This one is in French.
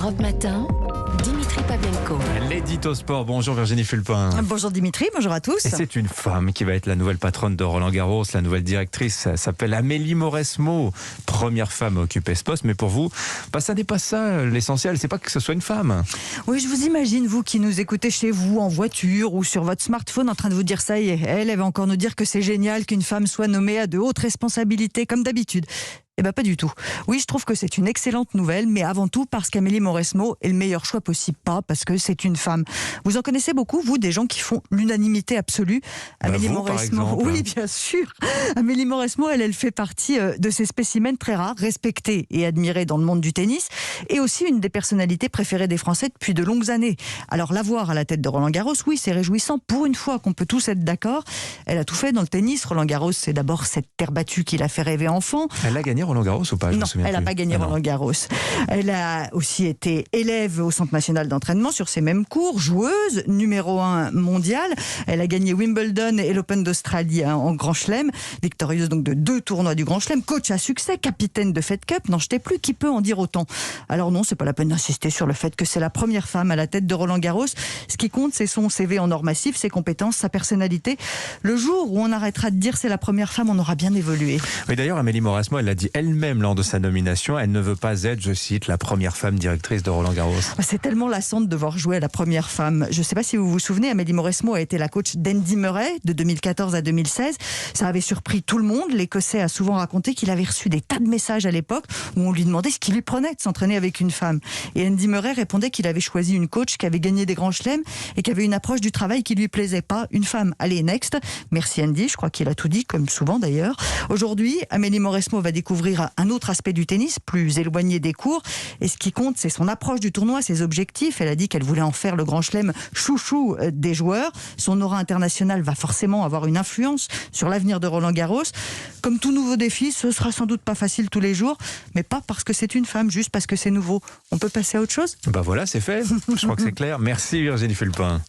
Europe Matin, Dimitri Pavlenko. L'édito sport. Bonjour Virginie Fulpin. Bonjour Dimitri, bonjour à tous. Et c'est une femme qui va être la nouvelle patronne de Roland-Garros, la nouvelle directrice. Elle s'appelle Amélie Mauresmo. Première femme à occuper ce poste. Mais pour vous, ça n'est pas ça l'essentiel. C'est pas que ce soit une femme. Oui, je vous imagine, vous qui nous écoutez chez vous, en voiture ou sur votre smartphone, en train de vous dire ça y est. Elle va encore nous dire que c'est génial qu'une femme soit nommée à de hautes responsabilités, comme d'habitude. Eh bien, pas du tout. Oui, je trouve que c'est une excellente nouvelle, mais avant tout parce qu'Amélie Mauresmo est le meilleur choix possible, pas parce que c'est une femme. Vous en connaissez beaucoup, vous, des gens qui font l'unanimité absolue. Amélie vous, Mauresmo, par exemple. oui, bien sûr. Amélie Mauresmo, elle fait partie de ces spécimens très rares, respectés et admirés dans le monde du tennis, et aussi une des personnalités préférées des Français depuis de longues années. Alors, la voir à la tête de Roland-Garros, oui, c'est réjouissant pour une fois qu'on peut tous être d'accord. Elle a tout fait dans le tennis. Roland-Garros, c'est d'abord cette terre battue qui l'a fait rêver enfant. Elle a gagné Roland-Garros ou pas? Non, elle n'a pas gagné Roland-Garros. Elle a aussi été élève au Centre national d'entraînement sur ces mêmes cours, joueuse, numéro 1 mondiale. Elle a gagné Wimbledon et l'Open d'Australie en Grand Chelem, victorieuse donc de 2 tournois du Grand Chelem, coach à succès, capitaine de Fed Cup, n'en jetez plus, qui peut en dire autant. Alors non, c'est pas la peine d'insister sur le fait que c'est la première femme à la tête de Roland-Garros. Ce qui compte, c'est son CV en or massif, ses compétences, sa personnalité. Le jour où on arrêtera de dire c'est la première femme, on aura bien évolué. Oui, d'ailleurs, Amélie Mauresmo, elle l'a dit elle-même lors de sa nomination, elle ne veut pas être, je cite, la première femme directrice de Roland-Garros. C'est tellement lassant de devoir jouer à la première femme. Je ne sais pas si vous vous souvenez, Amélie Mauresmo a été la coach d'Andy Murray de 2014 à 2016. Ça avait surpris tout le monde. L'Écossais a souvent raconté qu'il avait reçu des tas de messages à l'époque où on lui demandait ce qu'il lui prenait de s'entraîner avec une femme. Et Andy Murray répondait qu'il avait choisi une coach qui avait gagné des grands chelems et qui avait une approche du travail qui lui plaisait, pas une femme. Allez, next. Merci Andy, je crois qu'il a tout dit, comme souvent d'ailleurs. Aujourd'hui, Amélie Mauresmo va découvrir un autre aspect du tennis, plus éloigné des cours. Et ce qui compte, c'est son approche du tournoi, ses objectifs. Elle a dit qu'elle voulait en faire le grand chelem chouchou des joueurs. Son aura internationale va forcément avoir une influence sur l'avenir de Roland-Garros. Comme tout nouveau défi, ce sera sans doute pas facile tous les jours, mais pas parce que c'est une femme, juste parce que c'est nouveau. On peut passer à autre chose ? Voilà, c'est fait. Je crois que c'est clair. Merci Virginie Fulpin.